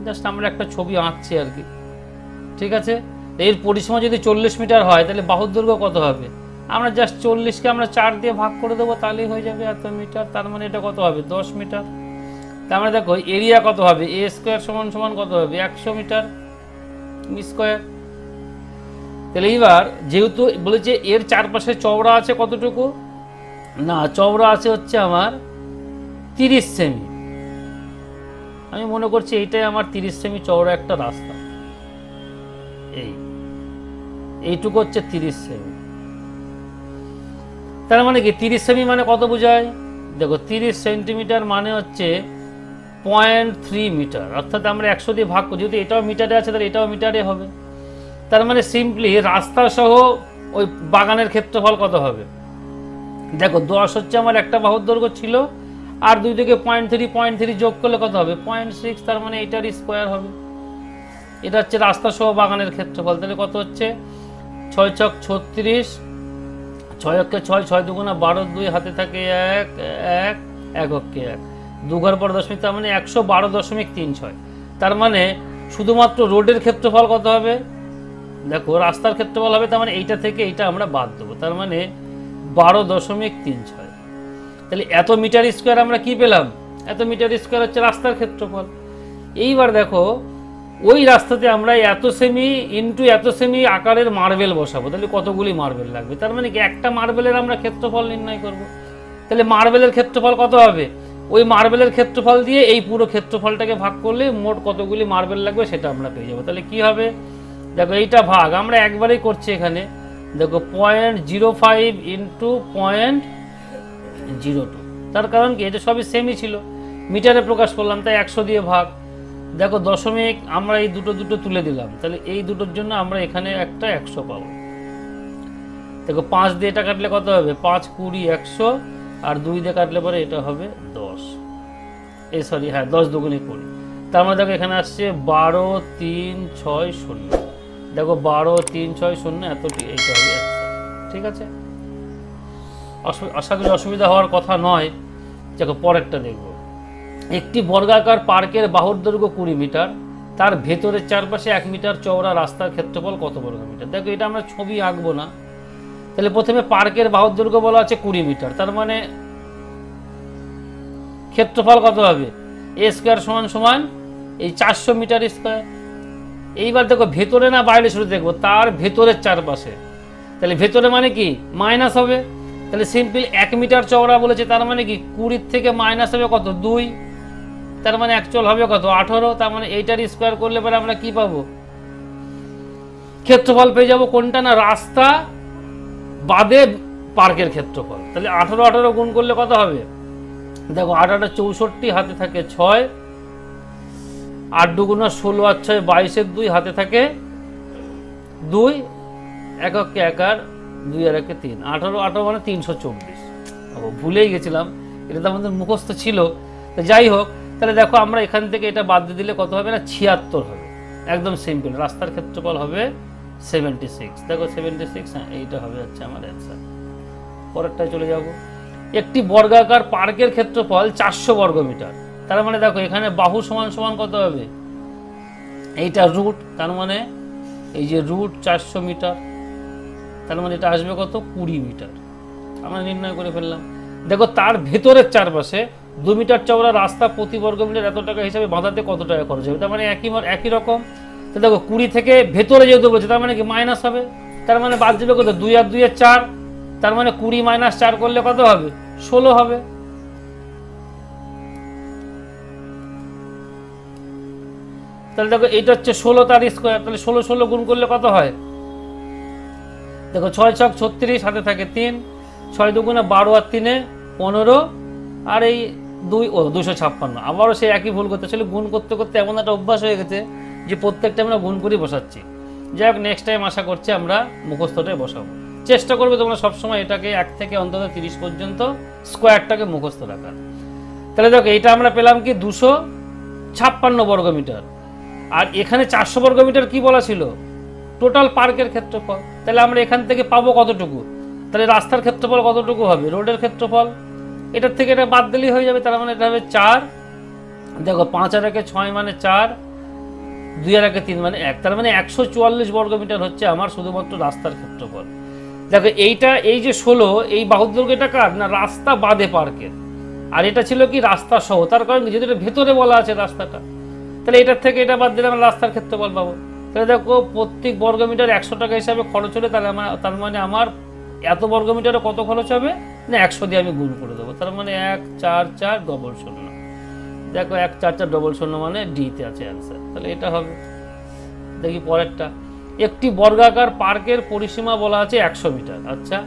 জাস্ট আমরা একটা ছবি আঁকছি আর কি। ঠিক আছে, এর পরিসীমা যদি 40 মিটার হয় তাহলে বাহুর দৈর্ঘ্য কত হবে, আমরা জাস্ট 40কে আমরা 4 দিয়ে ভাগ করে দেবো, তাহলেই হয়ে যাবে এত মিটার। তার মানে এটা কত হবে 10 মিটার। তার মানে দেখো এরিয়া কত হবে, a² = কত হবে 100 মিটার স্কয়ার। তাহলে এইবার যেহেতু বলেছে এর চারপাশে চওড়া আছে কতটুকু, না চওড়া আছে হচ্ছে আমার 30 সেমি। আমি মনে করছি এইটাই আমার 30 সেমি চওড়া একটা রাস্তা, এইটুকু হচ্ছে 30 সেমি। তার মানে কি 30 সেমি মানে কত বোঝায়, দেখো 30 সেন্টিমিটার মানে হচ্ছে 0.3 মিটার, অর্থাৎ আমরা 100 দিয়ে ভাগ করি, যদি এটাও মিটারে আছে তাহলে এটাও মিটারে হবে। তার মানে সিম্পলি রাস্তা সহ ওই বাগানের ক্ষেত্রফল কত হবে, দেখো 10 হচ্ছে আমার একটা বাহুর দৈর্ঘ্য ছিল, আর 2 থেকে 0.3 যোগ করলে কত হবে 0.6, তার মানে এটার স্কয়ার হবে। এটা হচ্ছে রাস্তা সহ বাগানের ক্ষেত্রফল। তাহলে কত হচ্ছে 6 × 36, 6 × 6, 6 × 2 = 12, 2 হাতে থাকে 1, 1 এককে 1, 2 ঘর পর দশমিক, তার মানে 112.36। তার মানে শুধুমাত্র রোডের ক্ষেত্রফল কত হবে, দেখো রাস্তার ক্ষেত্রফল হবে, তার মানে এইটা থেকে এইটা আমরা বাদ দেবো, তার মানে 12.36। তাহলে এত মিটার স্কয়ার আমরা কি পেলাম, এত মিটার স্কয়ার হচ্ছে রাস্তার ক্ষেত্রফল। এইবার দেখো ওই রাস্তাতে আমরা এত সেমি ইন্টু এত সেমি আকারের মার্বেল বসাবো, তাহলে কতগুলি মার্বেল লাগবে, তার মানে কি একটা মার্বেলের আমরা ক্ষেত্রফল নির্ণয় করব। তাহলে মার্বেলের ক্ষেত্রফল কত হবে, ওই মার্বেলের ক্ষেত্রফল দিয়ে এই পুরো ক্ষেত্রফলটাকে ভাগ করলে মোট কতগুলি মার্বেল লাগবে সেটা আমরা পেয়ে যাবো। তাহলে কি হবে, দেখো এইটা ভাগ আমরা একবারেই করছি এখানে, দেখো 0.05 × 0.02, তার কারণ কি এটা সবই সেমি ছিল, মিটারে প্রকাশ করলাম তাই 100 দিয়ে ভাগ। দেখো দশমিক আমরা এই দুটো তুলে দিলাম, তাহলে এই দুটোর জন্য আমরা এখানে একটা 100 পাবো। দেখো 5 দিয়ে এটা কাটলে কত হবে 5, 20, 100, আর 2 দিয়ে কাটলে পরে এটা হবে 10, সরি হ্যাঁ 10 × 2 = 20। তার মানে দেখো এখানে আসছে 12, 3, 6, 0, দেখো 12, 3, 6, 0 এতটি, এইটা হবে। ঠিক আছে, আশা করি অসুবিধা হওয়ার কথা নয়। দেখো পরেরটা দেখবো, একটি বর্গাকার পার্কের বাহুর দৈর্ঘ্য 20 মিটার, তার ভেতরের চারপাশে 1 মিটার চওড়া রাস্তার ক্ষেত্রফল কত বর্গ মিটার। দেখো এটা আমরা ছবি আঁকবো না, তাহলে প্রথমে পার্কের বাহুর দৈর্ঘ্য বলা আছে 20 মিটার, তার মানে ক্ষেত্রফল কত হবে a² = এই 400 মিটার স্কয়ার। এইবার দেখো ভেতরে না বাইরে শুরু দেখবো, তার ভেতরের চারপাশে, তাহলে ভেতরে মানে কি মাইনাস হবে, তাহলে সিম্পল 1 মিটার চওড়া বলেছে, তার মানে কি 20 থেকে মাইনাস হবে কত 2, তার মানে অ্যাকচুয়াল হবে কত 18, তার মানে এইটার স্কয়ার করলে পরে আমরা কি পাবো ক্ষেত্রফল পেয়ে যাবো, কোনটা না রাস্তা বাদে পার্কের ক্ষেত্রফল। তাহলে 18 গুণ করলে কত হবে, দেখো 8 × 8 = 64, হাতে থাকে 6, 8 × 2 = 16, আর 6 = 22, 2 হাতে থাকে 2, এককে 1 আর 2 আর 1 3, 18 মানে 324। ভুলেই গেছিলাম, এটা তো আমাদের মুখস্থ ছিল। তো যাই হোক, তাহলে দেখো আমরা এখান থেকে এটা বাদ দিয়ে দিলে কত হবে না 76 হবে, একদম সিম্পল। রাস্তার ক্ষেত্রফল হবে 76, দেখো 76, হ্যাঁ এইটা হবে হচ্ছে আমার অ্যান্সার। পরেরটায় চলে যাব, একটি বর্গাকার পার্কের ক্ষেত্রফল 400 বর্গ মিটার, তার মানে দেখো এখানে বাহু সমান কত হবে, এইটা রুট, তার মানে এই যে রুট 400 মিটার, তার মানে এটা আসবে কত 20 মিটার, আমরা নির্ণয় করে ফেললাম। দেখো তার ভেতরের চারপাশে 2 মিটার চওড়া রাস্তা প্রতি বর্গ মিটার এত টাকা হিসাবে বাঁধাতে কত টাকা খরচ হবে, তার মানে একই রকম। তো দেখো 20 থেকে ভেতরে যেহেতু বলছে তার মানে কি মাইনাস হবে, তার মানে বাদ যাবে কত 2 আর 2 এর 4, তার মানে 20 - 4 করলে কত হবে 16 হবে। তাহলে দেখো এইটা হচ্ছে 16 তার স্কোয়ার, তাহলে 16 গুণ করলে কত হয়, দেখো 6 × 36, হাতে থাকে 3, 6 × 2 = 12 আর 3 = 15, আর এই 256। আবারও সেই একই ভুল করতে আসলে গুণ করতে করতে এমন একটা অভ্যাস হয়ে গেছে যে প্রত্যেকটা আমরা গুণ করে বসাচ্ছি। যাই হোক, নেক্সট টাইম আশা করছি আমরা মুখস্থটাই বসাবো। চেষ্টা করবে তোমরা সবসময় এটাকে 1 থেকে অন্তত 30 পর্যন্ত স্কোয়ারটাকে মুখস্থ রাখার। তাহলে দেখো এইটা আমরা পেলাম কি 256 বর্গ মিটার, আর এখানে 400 বর্গ মিটার কি বলা ছিল, টোটাল পার্কের ক্ষেত্রফল। তাহলে আমরা এখান থেকে পাবো কতটুকু, তাহলে রাস্তার ক্ষেত্রফল কতটুকু হবে, রোডের ক্ষেত্রফল, এটার থেকে এটা বাদ দিলেই হয়ে যাবে। তার মানে এটা হবে 4, দেখো 5 আর 1 6 মানে 4, 2 আর 1 3 মানে 1, তার মানে 144 বর্গ মিটার হচ্ছে আমার শুধুমাত্র রাস্তার ক্ষেত্রফল। দেখো এইটা এই যে 16, এই বাহুর দৈর্ঘ্য এটা কার না, রাস্তা বাদে পার্কের, আর এটা ছিল কি রাস্তা সহ, তার কারণ যেহেতু এটা ভেতরে বলা আছে রাস্তাটা, তাহলে এটার থেকে এটা বাদ দিলে আমরা রাস্তার ক্ষেত্রফল পাবো। তাহলে দেখো প্রত্যেক বর্গ মিটার 100 টাকা হিসাবে খরচ হলে তার মানে আমার এত বর্গ মিটারে কত খরচ হবে না 100 দিয়ে আমি গুণ করে দেবো, তার মানে 14400। দেখো 14400 মানে ডিতে আছে অ্যান্সার, তাহলে এটা হবে। দেখি পরেরটা, একটি বর্গাকার পার্কের পরিসীমা বলা আছে 100 মিটার। আচ্ছা,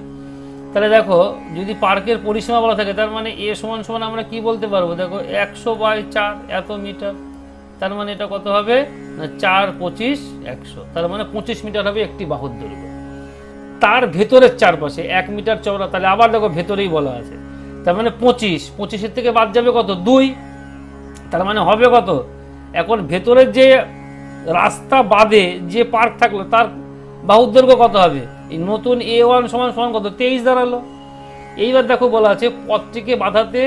তাহলে দেখো যদি পার্কের পরিসীমা বলা থাকে তার মানে এ সমান সমান আমরা কি বলতে পারবো, দেখো 100/4 এত মিটার, তার মানে এটা কত হবে না 4 25 100, তার মানে 25 মিটার হবে একটি বাহুর দৈর্ঘ্য। তার ভেতরের চারপাশে 1 মিটার চওড়া, তাহলে আবার দেখো ভেতরেই বলা আছে, তার মানে 25 থেকে বাদ যাবে কত 2, তার মানে হবে কত, এখন ভেতরের যে রাস্তা বাদে যে পার্ক থাকলো তার বাহুর দৈর্ঘ্য কত হবে, এই নতুন A1 সমান সমান কত 23 দাঁড়ালো। এইবার দেখো বলা আছে পথটিকে বাঁধাতে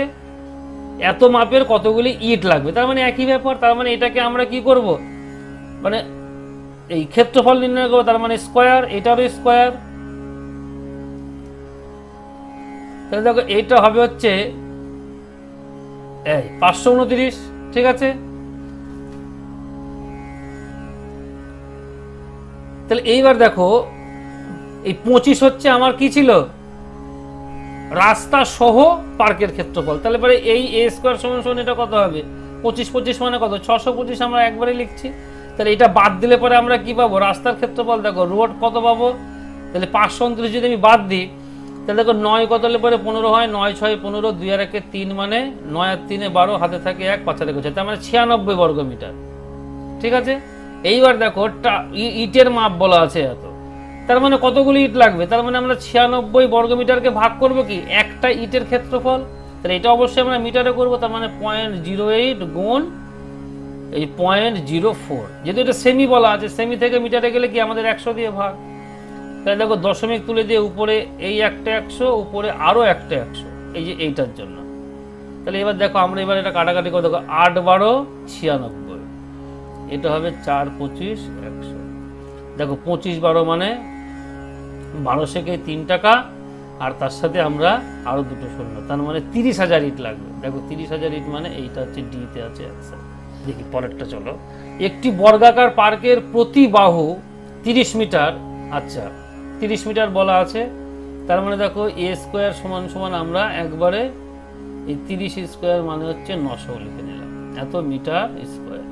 এত মাপের কতগুলি ইট লাগবে, তার মানে একই ব্যাপার, তার মানে এটাকে আমরা কি করব, মানে এই ক্ষেত্রফল নির্ণয় করবো, তার মানে স্কোয়ার, এটারও স্কোয়ার। তাহলে দেখো এইটা হবে হচ্ছে 529, ঠিক আছে। তাহলে এইবার দেখো এই 25 হচ্ছে আমার কি ছিল, রাস্তা সহ পার্কের ক্ষেত্রফল, তাহলে পরে এই a স্কয়ার সমান সমান এটা কত হবে 25 মানে কত 625, আমরা একবারে লিখছি। তাহলে এটা বাদ দিলে পরে আমরা কি পাবো, রাস্তার ক্ষেত্রফল দেখো রোড কত পাবো, তাহলে 529 যদি আমি বাদ দিই তাহলে দেখো 9 কত হলে পরে 15 হয়, 9 6 15, 2 আর 1 3 মানে 9 আর 3 12, হাতে থাকে 1, 5 আর 1 6, তার মানে 96 বর্গ মিটার, ঠিক আছে। এইবার দেখো ইটের মাপ বলা আছে এত, তার মানে কতগুলি ইট লাগবে, তার মানে আমরা 96 বর্গ মিটারকে ভাগ করবো কি একটা ইটের ক্ষেত্রফল, তাহলে এটা অবশ্যই আমরা মিটারে করবো, তার মানে 0.08 গুণ এই 0.04, যেহেতু এটা সেমি বলা আছে, সেমি থেকে মিটারে গেলে কি আমাদের 100 দিয়ে ভাগ, তাহলে দেখো দশমিক তুলে দিয়ে উপরে এই একটা 100, উপরে আরো একটা 100, এই যে এইটার জন্য। তাহলে এবার দেখো আমরা এবার এটা কাটাকাটি করে দেখো 8 12 96, এটা হবে 4 25 100। দেখো 25 12 মানে 1200 কে 3 টাকা, আর তার সাথে আমরা আরো দুটো শূন্য, তার মানে 30,000 ইট লাগবে। দেখো 30,000 ইট মানে এইটা হচ্ছে ডি তে আছে অ্যান্সার। দেখি পরেরটা চলো, একটি বর্গাকার পার্কের প্রতি বাহু 30 মিটার, আচ্ছা 30 মিটার বলা আছে, তার মানে দেখো a স্কয়ার সমান সমান আমরা একবারে এই 30 স্কয়ার মানে হচ্ছে 900 লিখে নিলাম, এত মিটার স্কয়ার।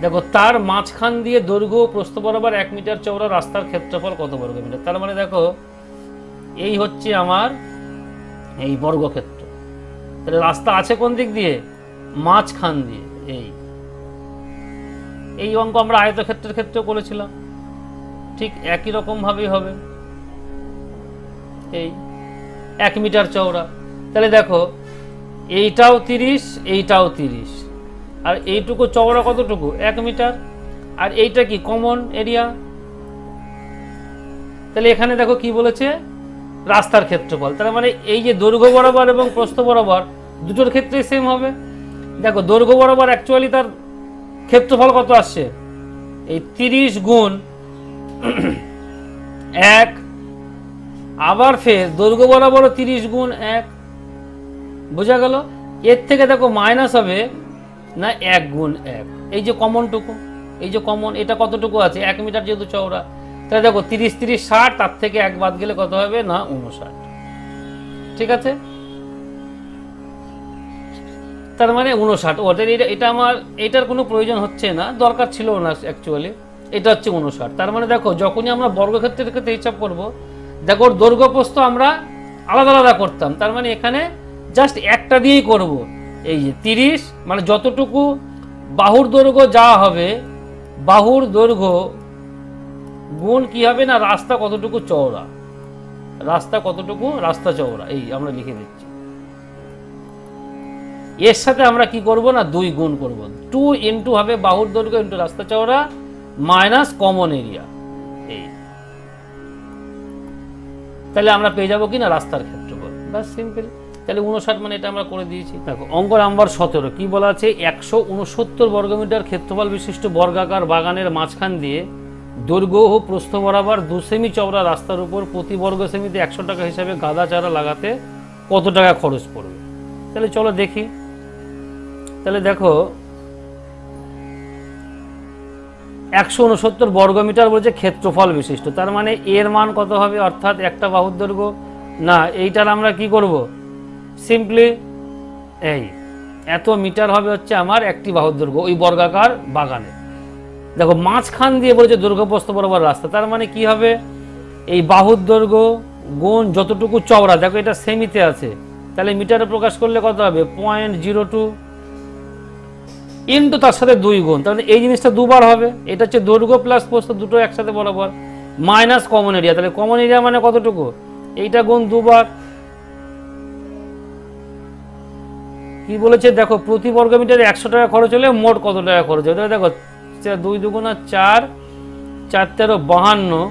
দেখো তার মাঝখান দিয়ে দৈর্ঘ্য প্রস্থ বরাবর 1 মিটার চওড়া রাস্তার ক্ষেত্রফল কত বর্গ মিটার, তার মানে দেখো এই হচ্ছে আমার এই বর্গক্ষেত্র, তাহলে রাস্তা আছে কোন দিক দিয়ে, মাঝখান দিয়ে, এই অঙ্ক আমরা আয়তক্ষেত্রের ক্ষেত্রে করেছিলাম, ঠিক একই রকম ভাবেই হবে, এই 1 মিটার চওড়া। তাহলে দেখো এইটাও 30, এইটাও 30, আর এইটুকু চওড়া কতটুকু 1 মিটার, আর এইটা কি কমন এরিয়া, তাহলে এখানে দেখো কি বলেছে রাস্তার ক্ষেত্রফল, তার মানে এই যে দৈর্ঘ্য বরাবর এবং প্রস্থ বরাবর দুটোর ক্ষেত্রেই সেম হবে। দেখো দৈর্ঘ্য বরাবর অ্যাকচুয়ালি তার ক্ষেত্রফল কত আসছে, এই 30 গুণ 1, আবার ফের দৈর্ঘ্য বরাবর 30 গুণ 1, বোঝা গেল। এর থেকে দেখো মাইনাস হবে না 1 গুণ 1, এই যে কমনটুকু, এই যে কমন, এটা কতটুকু আছে 1 মিটার যেহেতু চওড়া, তাহলে দেখো 30 30 60, তার থেকে 1 বাদ গেলে কত হবে না 59। ঠিক আছে, তার মানে 59। ওদের এটা আমার এটার কোনো প্রয়োজন হচ্ছে না, দরকার ছিল না অ্যাকচুয়ালি, এটা হচ্ছে 59। তার মানে দেখো যখনই আমরা বর্গক্ষেত্রের ক্ষেত্রে হিসাব করব, দেখো দৈর্ঘ্য প্রস্থ আমরা আলাদা আলাদা করতাম, তার মানে এখানে জাস্ট একটা দিয়েই করব। এই যে 30 মানে যতটুকু বাহুর দৈর্ঘ্য যা হবে, বাহুর দৈর্ঘ্য গুণ কি হবে না রাস্তা কতটুকু চওড়া, রাস্তা কতটুকু রাস্তা চওড়া, এই আমরা লিখে দিচ্ছি। এর সাথে আমরা কি করব না 2 গুণ করব, 2 ইনটু হবে বাহুর দৈর্ঘ্য ইনটু রাস্তা চওড়া মাইনাস কমন এরিয়া, এই তাহলে আমরা পেয়ে যাব কি না রাস্তার ক্ষেত্রফল, বাস সিম্পল। তাহলে 59 মানে এটা আমরা করে দিয়েছি। দেখো অঙ্ক নাম্বার 17 কি বলা আছে, 169 বর্গমিটার ক্ষেত্রফল বিশিষ্ট বর্গাকার বাগানের মাঝখান দিয়ে দৈর্ঘ্য ও প্রস্থ বরাবর 2 সেমি চওড়া রাস্তার উপর প্রতি বর্গ সেমিতে 100 টাকা হিসাবে গাঁদা চারা লাগাতে কত টাকা খরচ পড়বে। তাহলে চলো দেখি। তাহলে দেখো 169 বর্গমিটার বলছে ক্ষেত্রফল বিশিষ্ট, তার মানে এর মান কত হবে, অর্থাৎ একটা বাহুর দৈর্ঘ্য না, এইটার আমরা কি করব সিম্পলি এই এত মিটার হবে হচ্ছে আমার একটি বাহুর দৈর্ঘ্য ওই বর্গাকার বাগানে। দেখো মাঝখান দিয়ে বলেছে দৈর্ঘ্য প্রস্থ বরাবর রাস্তা, তার মানে কি হবে এই বাহুর দৈর্ঘ্য গুণ যতটুকু চওড়া, দেখো এটা সেমিতে আছে, তাহলে মিটারে প্রকাশ করলে কত হবে 0.02 ইনটু তার সাথে 2 গুণ, তাহলে এই জিনিসটা দুবার হবে, এটা হচ্ছে দৈর্ঘ্য প্লাস প্রস্থ দুটো একসাথে বরাবর, মাইনাস কমন এরিয়া, তাহলে কমন এরিয়া মানে কতটুকু এইটা গুণ দুবার। কি বলেছে দেখো প্রতি বর্গ মিটারে 100 টাকা খরচ হলে মোট কত টাকা খরচ হবে, দেখো 2 দুগুণা 4, 4 13 52,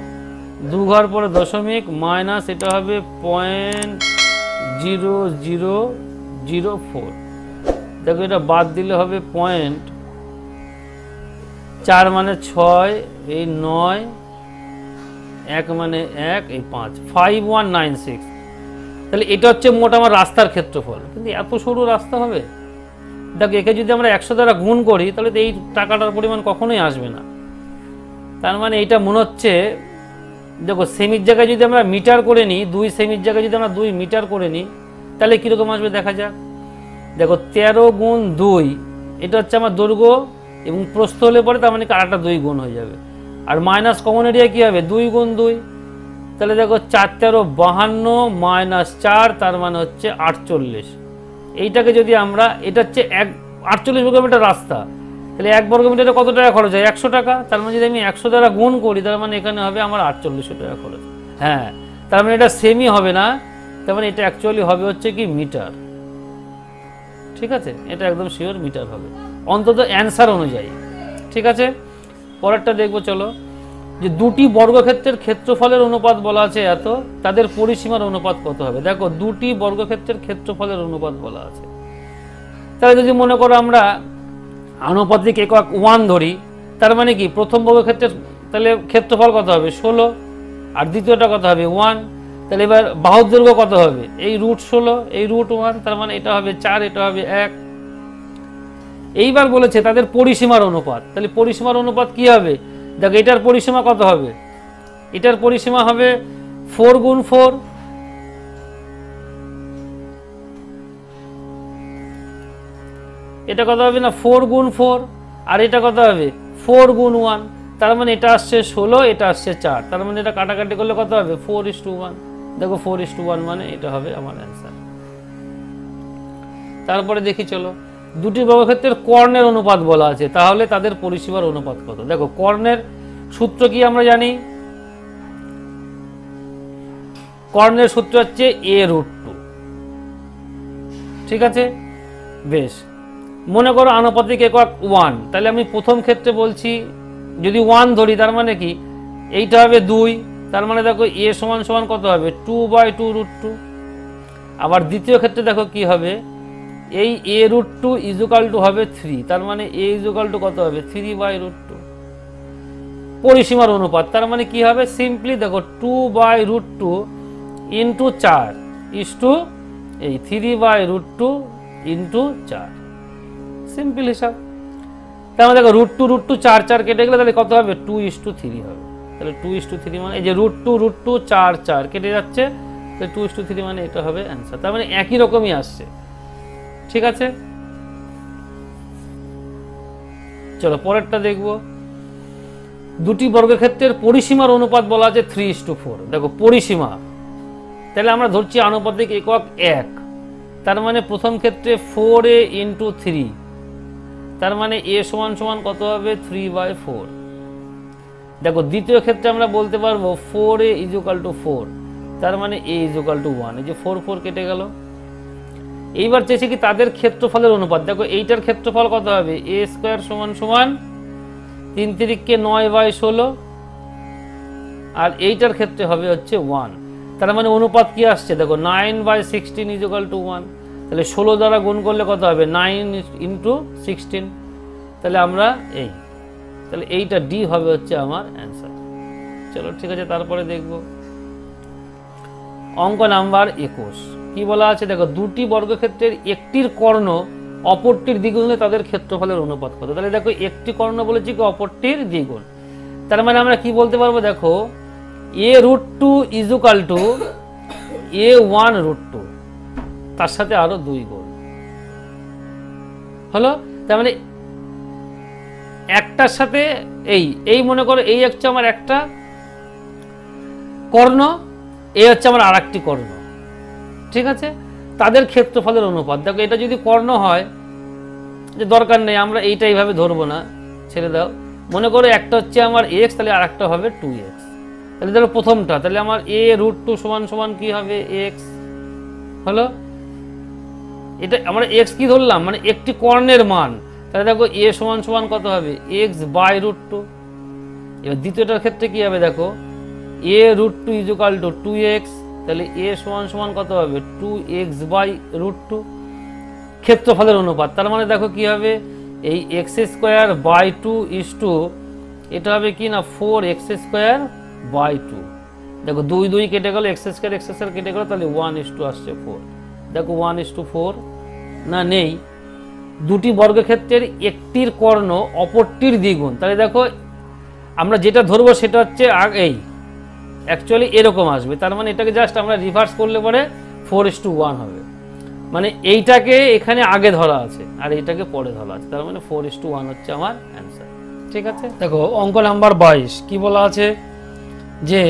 2 ঘর পরে দশমিক মাইনাস এটা হবে 0.0004, দেখো এটা বাদ দিলে হবে 4 মানে 6, এই 9, 1 মানে 1, এই 5, 5196। তাহলে এটা হচ্ছে মোট আমার রাস্তার ক্ষেত্রফল, কিন্তু এত সরু রাস্তা হবে, দেখো একে যদি আমরা 100 দ্বারা গুণ করি তাহলে তো এই টাকাটার পরিমাণ কখনোই আসবে না। তার মানে এটা মনে হচ্ছে দেখো সেমির জায়গায় যদি আমরা মিটার করে নিই, 2 সেমির জায়গায় যদি আমরা 2 মিটার করে নিই তাহলে কীরকম আসবে দেখা যাক। দেখো 13 গুণ 2 এটা হচ্ছে আমার দৈর্ঘ্য এবং প্রস্থ হলে পরে তার মানে আরেকটা 2 গুণ হয়ে যাবে, আর মাইনাস কমন এরিয়া কী হবে 2 গুণ 2, তাহলে দেখো 4 13 52 মাইনাস 4 তার মানে হচ্ছে 48। এইটাকে যদি আমরা এটা হচ্ছে 48 বর্গমিটার রাস্তা, তাহলে 1 বর্গমিটারে কত টাকা খরচ হয় 100 টাকা, তার মানে যদি আমি 100 দ্বারা গুণ করি তার মানে এখানে হবে আমার 4800 টাকা খরচ। হ্যাঁ, তার মানে এটা সেমি হবে না, তার মানে এটা অ্যাকচুয়ালি হবে হচ্ছে কি মিটার। ঠিক আছে, এটা একদম শিওর মিটার হবে অন্তত অ্যান্সার অনুযায়ী। ঠিক আছে, পরেরটা দেখবো চলো, যে দুটি বর্গক্ষেত্রের ক্ষেত্রফলের অনুপাত বলা আছে এত, তাদের পরিসীমার অনুপাত কত হবে। দেখো দুটি বর্গক্ষেত্রের ক্ষেত্রফলের অনুপাত বলা আছে, তাহলে যদি মনে করো আমরা আনুপাতিক একক 1 ধরি, তার মানে কি প্রথম বর্গক্ষেত্রের তাহলে ক্ষেত্রফল কত হবে 16, আর দ্বিতীয়টা কত হবে 1, তাহলে এবার বাহুর দৈর্ঘ্য কত হবে এই √16, এই √1, তার মানে এটা হবে 4, এটা হবে 1। এইবার বলেছে তাদের পরিসীমার অনুপাত, তাহলে পরিসীমার অনুপাত কি হবে, দেখো এটার পরিসীমা কত হবে, এটার পরিসীমা হবে 4 গুণ 4, এটা কত হবে না 4 গুণ 4, আর এটা কত হবে 4 গুণ 1, তার মানে এটা আসছে 16, এটা আসছে 4, তার মানে এটা কাটাকাটি করলে কত হবে 4:1। দেখো 4:1 মানে এটা হবে আমার অ্যান্সার। তারপরে দেখি চলো, দুটি বর্গক্ষেত্রের কর্ণের অনুপাত বলা আছে, তাহলে তাদের পরিসীমার অনুপাত কত। দেখো কর্ণের সূত্র কি আমরা জানি, কর্ণের সূত্র হচ্ছে a√2। ঠিক আছে, বেশ, মনে করো আনুপাতিক একক 1, তাহলে আমি প্রথম ক্ষেত্রে বলছি যদি 1 ধরি তার মানে কি এইটা হবে 2, তার মানে দেখো a সমান সমান কত হবে 2/2√2। আবার দ্বিতীয় ক্ষেত্রে দেখো কি হবে, এই a√2 = হবে 3, তার মানে a = কত হবে 3/√2। পরিসীমার অনুপাত, তার মানে কি হবে সিম্পলি দেখো 2/√2 ইন্টু 4 ইস টু এই 3/√2 ইন্টু 4, সিম্পল হিসাব। তাহলে দেখো √2 4 4 কেটে গেলে তাহলে কত হবে 2:3 হবে। তাহলে 2:3 মানে এই যে √2 4 4 কেটে যাচ্ছে, তাহলে 2:3 মানে এটা হবে অ্যান্সার। তার মানে একই রকমই আসছে, ঠিক আছে। চলো পরেরটা দেখবো। দুটি বর্গক্ষেত্রের পরিসীমার অনুপাত বলা আছে 3:4। দেখো পরিসীমা, তাহলে আমরা ধরছি আনুপাতিক একক 1, তার মানে প্রথম ক্ষেত্রে 4a × 3, তার মানে a সমান সমান কত হবে 3/4। দেখো দ্বিতীয় ক্ষেত্রে আমরা বলতে পারবো 4a = 4, তার মানে a = 1। এই যে 4 4 কেটে গেল। এইবার চেয়েছি কি তাদের ক্ষেত্রফলের অনুপাত। দেখো এইটার ক্ষেত্রফল কত হবে a² সমান 3 3 9/16, আর এইটার ক্ষেত্রে হবে হচ্ছে 1, তার মানে অনুপাত কি আসছে দেখো 9/16 = 1। তাহলে 16 দ্বারা গুণ করলে কত হবে 9 × 16, তাহলে আমরা তাহলে এইটা ডি হবে হচ্ছে আমার অ্যান্সার। চলো ঠিক আছে, তারপরে দেখব অঙ্ক নাম্বার 21। কি বলা আছে দেখো দুটি বর্গক্ষেত্রের একটির কর্ণ অপরটির দ্বিগুণ হলে তাদের ক্ষেত্রফলের অনুপাত কত। তাহলে দেখো একটি কর্ণ বলেছি কি অপরটির দ্বিগুণ, তার মানে আমরা কি বলতে পারবো দেখো a√2 = a1√2, তার সাথে আরো 2 গুণ হলো। তার মানে একটার সাথে এই মনে করো এই হচ্ছে আমার একটা কর্ণ, এই হচ্ছে আমার আরেকটি কর্ণ, ঠিক আছে। তাদের ক্ষেত্রফলের অনুপাত দেখো এটা যদি কর্ণ হয় যে দরকার নেই, আমরা এইটা এইভাবে ধরবো না, ছেড়ে দাও। মনে করো একটা হচ্ছে আমার x, তাহলে আরেকটা হবে 2x। তাহলে ধরো প্রথমটা, তাহলে আমার a√2 সমান কি হবে x হলো। এটা আমরা x কি ধরলাম মানে একটি কর্ণের মান, তাহলে দেখো a সমান কত হবে x/√2। এবার দ্বিতীয়টার ক্ষেত্রে কি হবে দেখো a√2 = 2x, তাহলে a সমান কত হবে 2x/√2 ক্ষেত্রফলের অনুপাত। তার মানে দেখো কি হবে এই x²/2 ইস টু এটা হবে কি না 4x²/2। দেখো 2 2 কেটে গেল, x² কেটে গেল, তাহলে 1:2 আসছে 4। দেখো 1:4 না নেই। দুটি বর্গক্ষেত্রের একটির কর্ণ অপরটির দ্বিগুণ, তাহলে দেখো আমরা যেটা ধরবো সেটা হচ্ছে অ্যাকচুয়ালি এরকম আসবে, তার মানে এটাকে জাস্ট আমরা রিভার্স করলে পরে 4:1 হবে। মানে এইটাকে এখানে আগে ধরা আছে আর এইটাকে পরে ধরা আছে, তার মানে 4:1 হচ্ছে আমার অ্যান্সার, ঠিক আছে। দেখো অঙ্ক নাম্বার 22 কি বলা আছে যে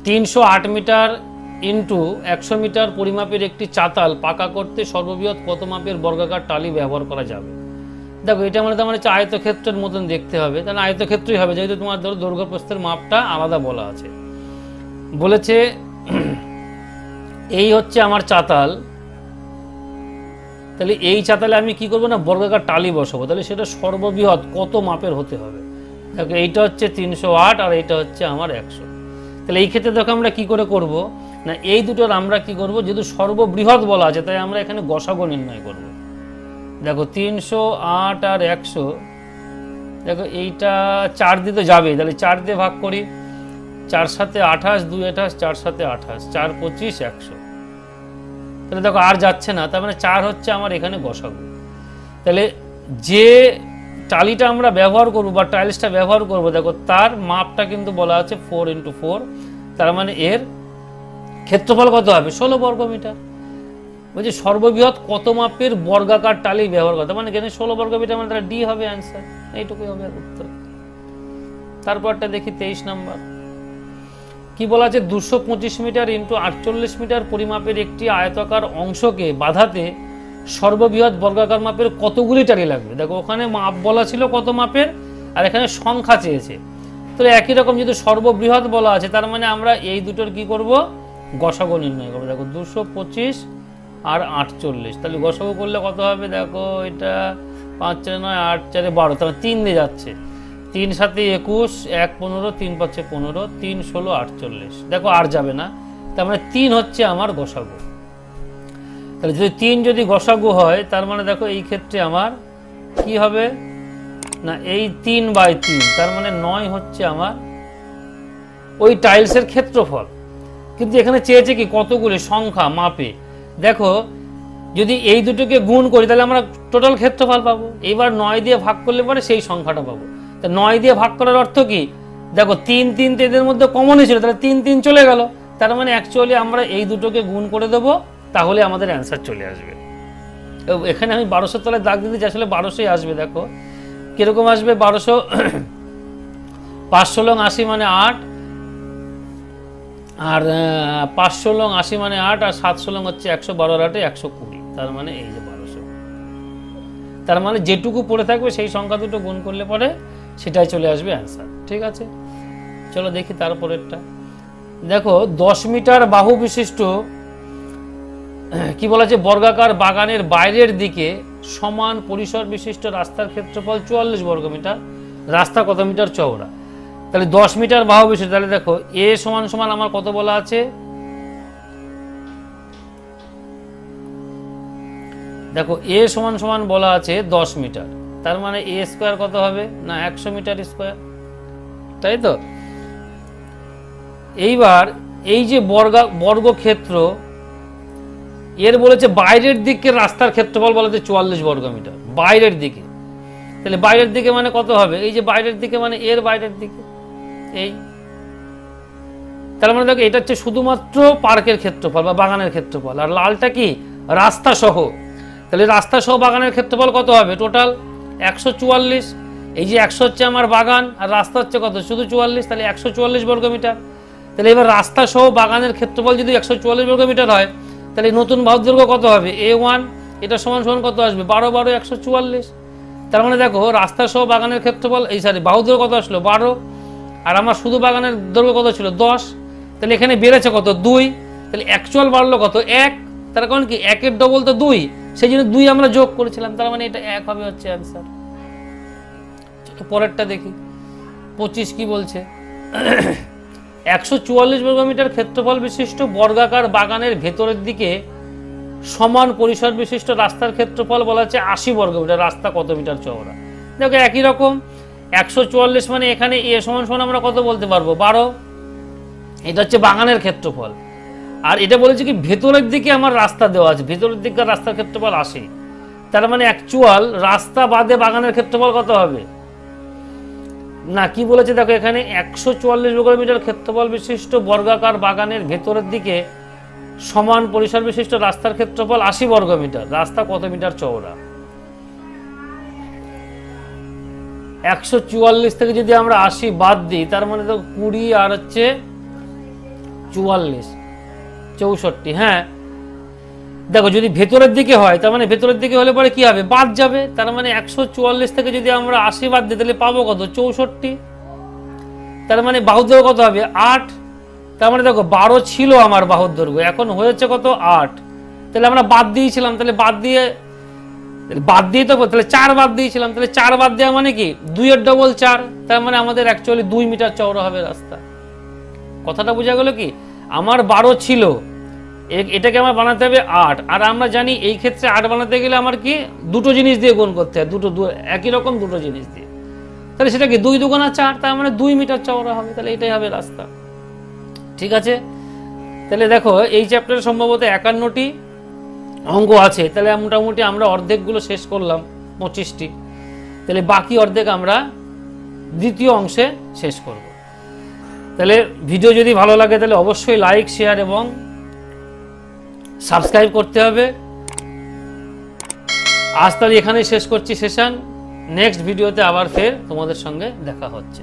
308 মিটার ইন্টু 100 মিটার পরিমাপের একটি চাতাল পাকা করতে সর্ববৃহৎ কত মাপের বর্গাকার টালি ব্যবহার করা যাবে। দেখো এটা মানে তার মানে আয়তক্ষেত্রের মতন দেখতে হবে, তাহলে আয়তক্ষেত্রই হবে, যেহেতু তোমার ধরো দৈর্ঘ্য প্রস্থের মাপটা আলাদা বলা আছে। বলেছে এই হচ্ছে আমার চাতাল, তাহলে এই চাতালে আমি কি করবো না বর্গাকার টালি বসাবো, তাহলে সেটা সর্ববৃহৎ কত মাপের হতে হবে। দেখো এইটা হচ্ছে 308 আর এইটা হচ্ছে আমার 100। তাহলে এই ক্ষেত্রে দেখো আমরা কি করে করব না এই দুটোর আমরা কি করব, যেহেতু সর্ববৃহৎ বলা আছে তাই আমরা এখানে গসাগু নির্ণয় করব। দেখো 308 আর 100, দেখো এইটা 4 দিতে যাবে, তাহলে 4 দিয়ে ভাগ করি, 4 7 28, 2 28, 4 7 28, 4 25, 100। তাহলে দেখো আর যাচ্ছে না, তার মানে 4 হচ্ছে আমার এখানে গসাগু। তাহলে যে টালিটা আমরা ব্যবহার করব বা টাইলসটা ব্যবহার করব দেখো তার মাপটা কিন্তু বলা আছে 4x4, তার মানে এর ক্ষেত্রফল কত হবে 16 বর্গমিটার। বলছি সর্ববৃহৎ কত মাপের বর্গাকার টালি ব্যবহার করতে, মানে এখানে 16 বর্গমিটার, মানে তার ডি হবে অ্যান্সার, এইটুকুই হবে উত্তর। তারপরটা দেখি 23 নম্বর কি বলা আছে 225 মিটার ইন্টু 48 মিটার পরিমাপের একটি আয়তাকার অংশকে বাঁধাতে সর্ববৃহৎ বর্গাকার মাপের কতগুলি টালি লাগবে। দেখো ওখানে মাপ বলা ছিল কত মাপের আর এখানে সংখ্যা চেয়েছে, তো একই রকম যেহেতু সর্ববৃহৎ বলা আছে তার মানে আমরা এই দুটোর কি করব গসাগু নির্ণয় করবো। দেখো 225 আর 48, তাহলে গসাগু করলে কত হবে দেখো এটা 5 4 9 8 4 12, তাহলে 3 দিয়ে যাচ্ছে, 3 7 21, 1 15, 3 5 15, 3 16 48। দেখো আর যাবে না, তার মানে 3 হচ্ছে আমার গসাগু। তাহলে যদি 3 যদি গসাগু হয় তার মানে দেখো এই ক্ষেত্রে আমার কি হবে না এই 3/3, তার মানে 9 হচ্ছে আমার ওই টাইলসের ক্ষেত্রফল। কিন্তু এখানে চেয়েছে কি কতগুলি সংখ্যা মাপে। দেখো যদি এই দুটোকে গুণ করি তাহলে আমরা টোটাল ক্ষেত্রফল পাবো। এবার 9 দিয়ে ভাগ করলে পরে সেই সংখ্যাটা পাবো। তা 9 দিয়ে ভাগ করার অর্থ কি, দেখো 3 3 তো এদের মধ্যে কমনই ছিল, তাহলে 3 3 চলে গেল। তার মানে অ্যাকচুয়ালি আমরা এই দুটোকে গুণ করে দেবো, তাহলে আমাদের অ্যান্সার চলে আসবে। এখানে আমি 1200 তলায় দাগ দিতে, আসলে 1200ই আসবে। দেখো কিরকম আসবে, 1200 500 লং 80 মানে 8, আর 500 লং 80 মানে 8, আর 700 লং হচ্ছে 112 আর 8 120, তার মানে এই যে 1200। তার মানে যেটুকু পড়ে থাকবে সেই সংখ্যা দুটো গুণ করলে পরে সেটাই চলে আসবে অ্যান্সার। ঠিক আছে, চলো দেখি তারপরেরটা। দেখো 10 মিটার বাহু বিশিষ্ট কি বলা আছে, বর্গাকার বাগানের বাইরের দিকে সমান পরিসর বিশিষ্ট রাস্তার ক্ষেত্রফল 44 বর্গ মিটার। রাস্তা কত মিটার চওড়া? তাহলে 10 মিটার বাহু বিশিষ্ট, তাহলে দেখো এ সমান সমান আমার কত বলা আছে, দেখো এ সমান সমান বলা আছে 10 মিটার। তার মানে এ স্কোয়ার কত হবে না 100 মিটার স্কোয়ার, তাই তো। এইবার এই যে বর্গক্ষেত্র, এর বলেছে বাইরের দিকে রাস্তার ক্ষেত্রফল বলেছে 44 বর্গ মিটার, বাইরের দিকে। তাহলে বাইরের দিকে মানে কত হবে, এই যে বাইরের দিকে মানে এর বাইরের দিকে এই। তার মানে দেখো এটা হচ্ছে শুধুমাত্র পার্কের ক্ষেত্রফল বা বাগানের ক্ষেত্রফল, আর লালটা কি রাস্তা সহ। তাহলে রাস্তা সহ বাগানের ক্ষেত্রফল কত হবে, টোটাল 144। এই যে 100 হচ্ছে আমার বাগান, আর রাস্তা হচ্ছে কত শুধু 44, তাহলে 144 বর্গ মিটার। তাহলে এবার রাস্তা সহ বাগানের ক্ষেত্রফল যদি 144 বর্গ মিটার হয়, তাহলে নতুন বাহুদৈর্ঘ্য কত হবে A1, এটা সমান সমান কত আসবে 12 12 144। তার মানে দেখো রাস্তা সহ বাগানের ক্ষেত্রফল এই বাহুদৈর্ঘ্য কত আসলো 12, আর আমার শুধু বাগানের দৈর্ঘ্য কত ছিল 10। তাহলে এখানে বেড়েছে কত 2, তাহলে অ্যাকচুয়াল বাড়লো কত 1। তার কারণ কি 1 এর ডবল তো 2, সেই জন্য 2 আমরা যোগ করেছিলাম, তার মানে এটা 1 হবে হচ্ছে অ্যান্সার। পরেরটা দেখি 25 কি বলছে। 144 বর্গ মিটার ক্ষেত্রফল বিশিষ্ট বর্গাকার বাগানের ভেতরের দিকে সমান পরিসর বিশিষ্ট রাস্তার ক্ষেত্রফল বলা হচ্ছে 80 বর্গ মিটার। রাস্তা কত মিটার চওড়া? দেখো একই রকম 144 মানে এখানে এ সমান সমান আমরা কত বলতে পারবো 12, এটা হচ্ছে বাগানের ক্ষেত্রফল। আর এটা বলেছে কি ভেতরের দিকে আমার রাস্তা দেওয়া আছে, ভেতরের দিকে রাস্তার ক্ষেত্রফল 80। তার মানে অ্যাকচুয়াল রাস্তা বাদে বাগানের ক্ষেত্রফল কত হবে না, কি বলেছে দেখো এখানে 144 বর্গ মিটার ক্ষেত্রফল বিশিষ্ট বর্গাকার বাগানের ভেতরের দিকে সমান পরিসর বিশিষ্ট রাস্তার ক্ষেত্রফল 80 বর্গ মিটার। রাস্তা কত মিটার চওড়া? 144 থেকে যদি আমরা 80 বাদ দিই, তার মানে তো 20 আর হচ্ছে 44 64। হ্যাঁ দেখো যদি ভেতরের দিকে হয়, তার মানে ভেতরের দিকে হলে পরে কি হবে বাদ যাবে। তার মানে 144 থেকে যদি আমরা 80 বাদ দিই তাহলে পাবো কত 64। তার মানে বাহুর দৈর্ঘ্য কত হবে 8। তার মানে দেখো 12 ছিল আমার বাহুর দৈর্ঘ্য, এখন হয়েছে কত 8। তাহলে আমরা বাদ দিয়েছিলাম, তাহলে বাদ দিয়ে তো তাহলে 4 বাদ দিয়েছিলাম, তাহলে 4 বাদ দেওয়া মানে কি 2 এর ডবল 4। তার মানে আমাদের অ্যাকচুয়ালি 2 মিটার চওড়া হবে রাস্তা। কথাটা বোঝা গেল কি, আমার 12 ছিল, এটাকে আমার বানাতে হবে 8, আর আমরা জানি এই ক্ষেত্রে 8 বানাতে গেলে আমার কি দুটো জিনিস দিয়ে গুণ করতে হয়, দুটো একই রকম দুটো জিনিস দিয়ে। তাহলে সেটা কি 2 2 4, তার মানে 2 মিটার চওড়া হবে। তাহলে এটাই হবে রাস্তা। ঠিক আছে, তাহলে দেখো এই চ্যাপ্টারে সম্ভবত 51টি অঙ্ক আছে। তাহলে মোটামুটি আমরা অর্ধেকগুলো শেষ করলাম 25টি। তাহলে বাকি অর্ধেক আমরা দ্বিতীয় অংশে শেষ করব। তাহলে ভিডিও যদি ভালো লাগে তাহলে অবশ্যই লাইক শেয়ার এবং সাবস্ক্রাইব করতে হবে। আজ তাহলে এখানেই শেষ করছি সেশন। নেক্সট ভিডিওতে আবার ফের তোমাদের সঙ্গে দেখা হচ্ছে।